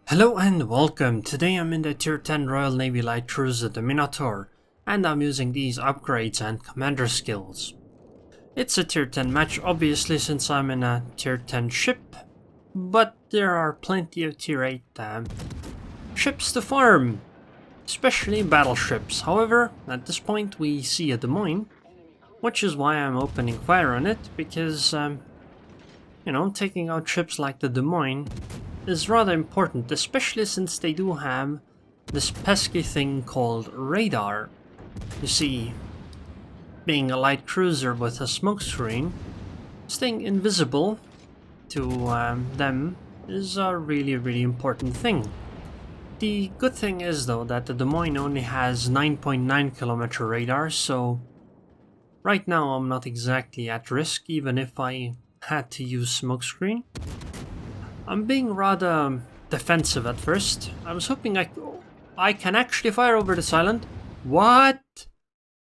Hello and welcome. Today I'm in the tier 10 Royal Navy light cruiser, the Minotaur, and I'm using these upgrades and commander skills. It's a tier 10 match obviously since I'm in a tier 10 ship, but there are plenty of tier 8 ships to farm, especially battleships. However, at this point we see a Des Moines, which is why I'm opening fire on it, because taking out ships like the Des Moines is rather important, especially since they do have this pesky thing called radar. You see, being a light cruiser with a smokescreen, staying invisible to them is a really important thing. The good thing is though that the Des Moines only has 9.9 kilometer radar, so right now I'm not exactly at risk even if I had to use smokescreen. I'm being rather defensive at first. I was hoping I can actually fire over this island. What?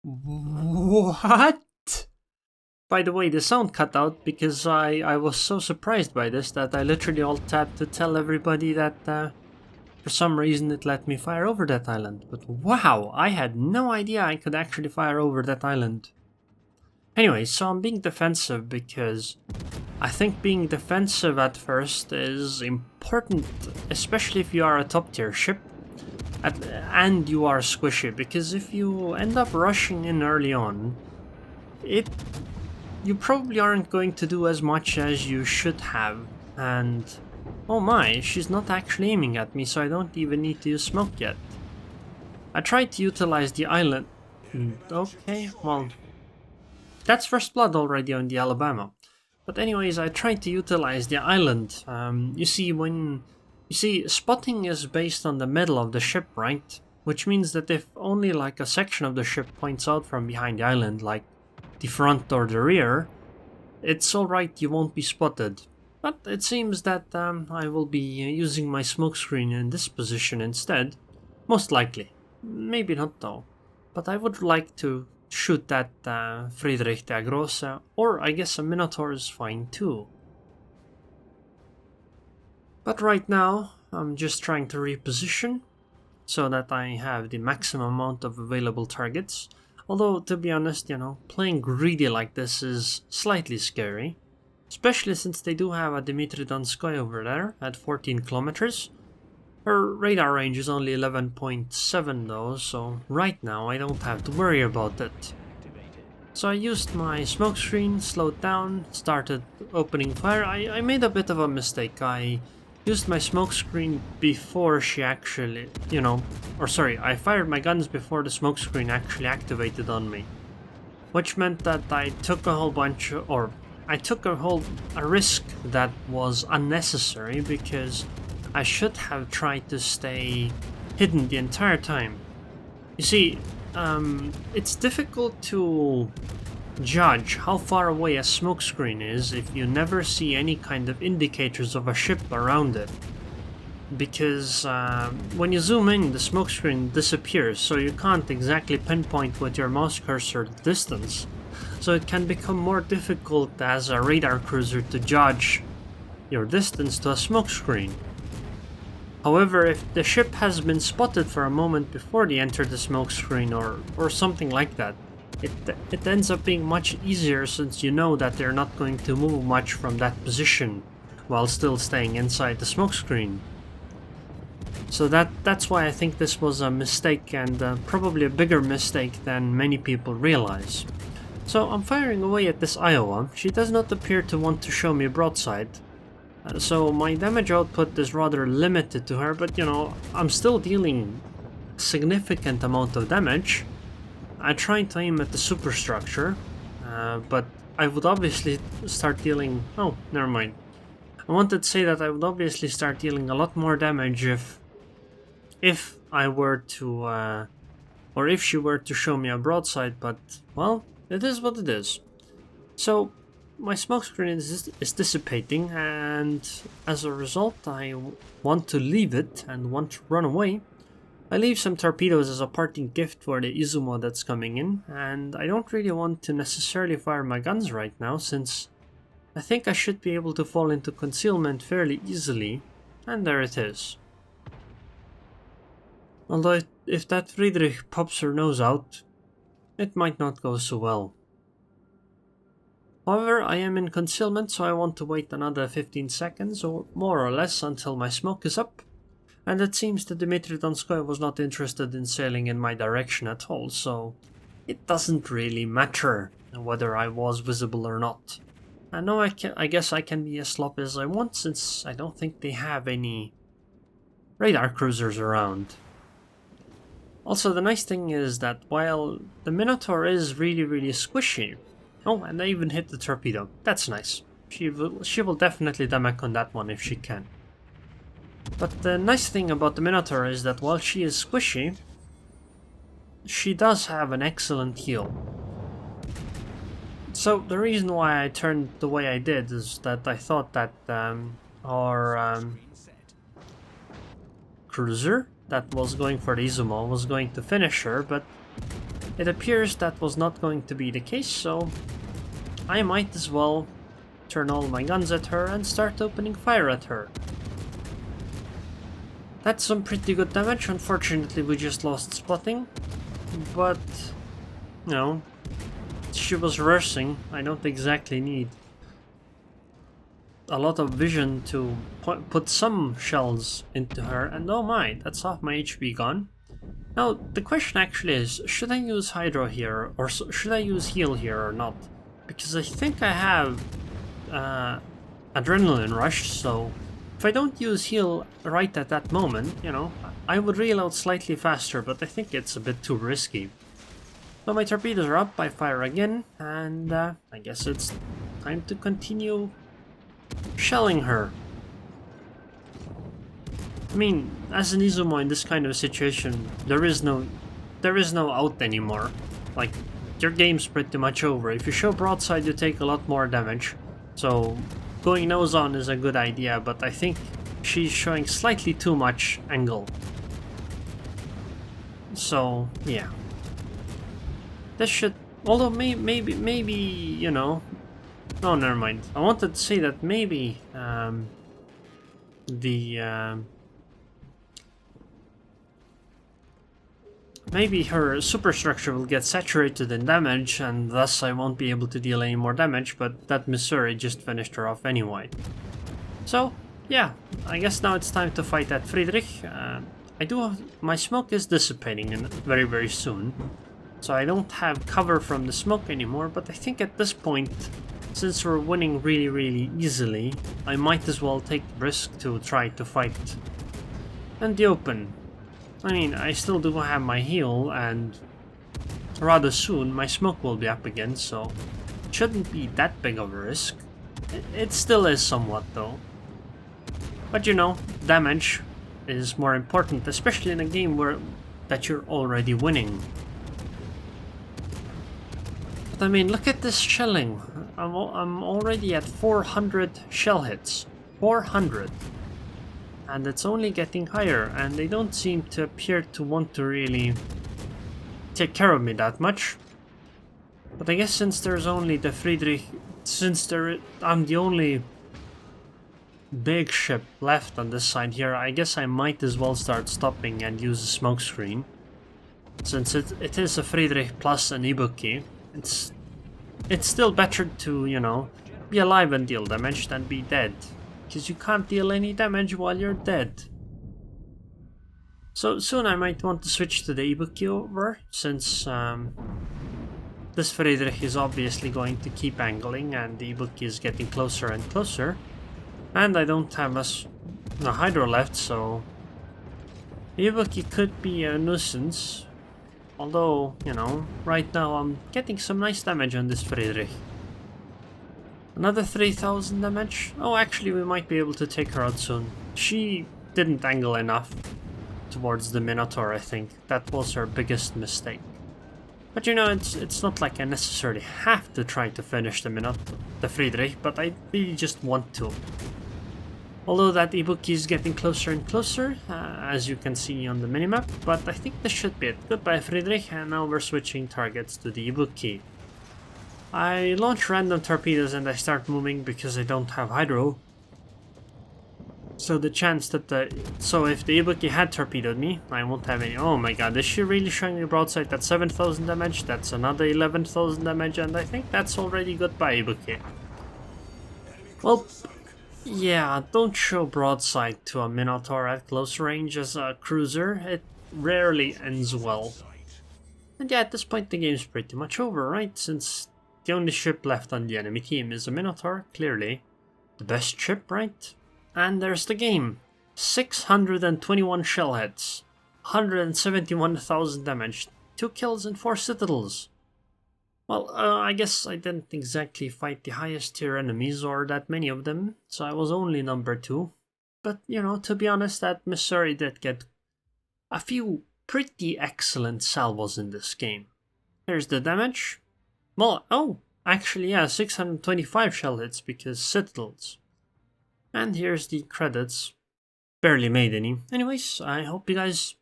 What? By the way, the sound cut out because I was so surprised by this that I literally alt-tabbed to tell everybody that for some reason it let me fire over that island. But wow, I had no idea I could actually fire over that island. Anyway, so I'm being defensive because I think being defensive at first is important, especially if you are a top tier ship and you are squishy, because if you end up rushing in early on, you probably aren't going to do as much as you should have. And oh my, she's not actually aiming at me, so I don't even need to use smoke yet. I tried to utilize the island. Okay, well, that's first blood already on the Alabama. But anyways, I tried to utilize the island. You see, spotting is based on the middle of the ship, right? Which means that if only like a section of the ship points out from behind the island, like the front or the rear, it's alright, you won't be spotted. But it seems that I will be using my smokescreen in this position instead. Most likely. Maybe not though. But I would like to shoot that Friedrich der Grosse, or I guess a Minotaur is fine too. But right now, I'm just trying to reposition so that I have the maximum amount of available targets. Although, to be honest, playing greedy like this is slightly scary. Especially since they do have a Dmitry Donskoy over there at 14 kilometers. Her radar range is only 11.7 though, so right now I don't have to worry about it. So I used my smokescreen, slowed down, started opening fire. I made a bit of a mistake. I used my smokescreen before she actually, I fired my guns before the smokescreen actually activated on me. Which meant that I took a risk that was unnecessary because I should have tried to stay hidden the entire time. You see, it's difficult to judge how far away a smokescreen is if you never see any kind of indicators of a ship around it. Because when you zoom in, the smokescreen disappears, so you can't exactly pinpoint with your mouse cursor the distance. So it can become more difficult as a radar cruiser to judge your distance to a smokescreen. However, if the ship has been spotted for a moment before they enter the smokescreen or something like that, it ends up being much easier since you know that they're not going to move much from that position while still staying inside the smokescreen. So that's why I think this was a mistake, and probably a bigger mistake than many people realize. So I'm firing away at this Iowa. She does not appear to want to show me a broadside. So my damage output is rather limited to her, but I'm still dealing a significant amount of damage. I tried to aim at the superstructure, but I would obviously start dealing... Oh, never mind. I wanted to say that I would obviously start dealing a lot more damage if I were to... or if she were to show me a broadside, but, well, it is what it is. So my smokescreen is dissipating, and as a result I want to leave it and want to run away. I leave some torpedoes as a parting gift for the Izumo that's coming in, and I don't really want to necessarily fire my guns right now since I think I should be able to fall into concealment fairly easily, and there it is. Although if that Friedrich pops her nose out, it might not go so well. However, I am in concealment, so I want to wait another 15 seconds or more or less until my smoke is up. And it seems that Dmitry Donskoy was not interested in sailing in my direction at all, so it doesn't really matter whether I was visible or not. I know I guess I can be as sloppy as I want, since I don't think they have any radar cruisers around. Also, the nice thing is that while the Minotaur is really squishy... Oh, and I even hit the torpedo. That's nice. She will definitely damage on that one if she can. But the nice thing about the Minotaur is that while she is squishy, she does have an excellent heal. So the reason why I turned the way I did is that I thought that our cruiser that was going for the Izumo was going to finish her, but it appears that was not going to be the case, so I might as well turn all my guns at her and start opening fire at her. That's some pretty good damage. Unfortunately, we just lost spotting, but, you know, she was reversing. I don't exactly need a lot of vision to put some shells into her, and oh my, that's half my HP gone. Now, the question actually is, should I use Hydro here, or should I use Heal here or not? Because I think I have Adrenaline Rush, so if I don't use Heal right at that moment, you know, I would reload slightly faster, but I think it's a bit too risky. So my torpedoes are up, I fire again, and I guess it's time to continue shelling her. I mean, as an Izumo in this kind of situation, there is no out anymore. Like, your game's pretty much over. If you show broadside, you take a lot more damage. So, going nose on is a good idea, but I think she's showing slightly too much angle. So, yeah. This should... Although, maybe, you know... Oh, never mind. I wanted to say that maybe, maybe her superstructure will get saturated in damage, and thus I won't be able to deal any more damage, but that Missouri just finished her off anyway. So, yeah, I guess now it's time to fight that Friedrich. My smoke is dissipating very soon, so I don't have cover from the smoke anymore, but I think at this point, since we're winning really easily, I might as well take the risk to try to fight in the open. I mean, I still do have my heal, and rather soon my smoke will be up again, so it shouldn't be that big of a risk. It still is somewhat though. But you know, damage is more important, especially in a game that you're already winning. But I mean, look at this shelling. I'm already at 400 shell hits. 400. And it's only getting higher, and they don't seem to appear to want to really take care of me that much. But I guess since there's only the Friedrich, I'm the only big ship left on this side here, I guess I might as well start stopping and use a smoke screen. Since it is a Friedrich plus an Ibuki, it's still better to, you know, be alive and deal damage than be dead. Because you can't deal any damage while you're dead. So soon I might want to switch to the Ibuki over, since this Friedrich is obviously going to keep angling and the Ibuki is getting closer and closer. And I don't have a Hydro left, so the Ibuki could be a nuisance. Although, you know, right now I'm getting some nice damage on this Friedrich. Another 3000 damage? Oh, actually we might be able to take her out soon. She didn't angle enough towards the Minotaur, I think. That was her biggest mistake. But you know, it's not like I necessarily have to try to finish the Friedrich, but I really just want to. Although that Ibuki is getting closer and closer, as you can see on the minimap, but I think this should be it. Goodbye Friedrich, and now we're switching targets to the Ibuki. I launch random torpedoes and I start moving because I don't have Hydro. So the chance that so if the Ibuki had torpedoed me, I won't have any. Oh my god, is she really showing a broadside? That's 7,000 damage, that's another 11,000 damage, and I think that's already goodbye, Ibuki. Well, yeah, don't show broadside to a Minotaur at close range as a cruiser. It rarely ends well. And yeah, at this point the game's pretty much over, right? Since the only ship left on the enemy team is a Minotaur, clearly. The best ship, right? And there's the game. 621 shell hits, 171,000 damage, 2 kills and 4 citadels. Well, I guess I didn't exactly fight the highest tier enemies or that many of them, so I was only number 2. But, you know, to be honest, that Missouri did get a few pretty excellent salvos in this game. Here's the damage. Well, oh, actually, yeah, 625 shell hits because citadels. And here's the credits. Barely made any. Anyways, I hope you guys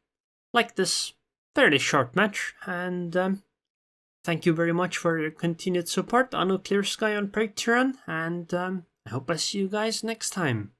like this fairly short match, and thank you very much for your continued support on Nuclear Sky on Patreon, and I hope I see you guys next time.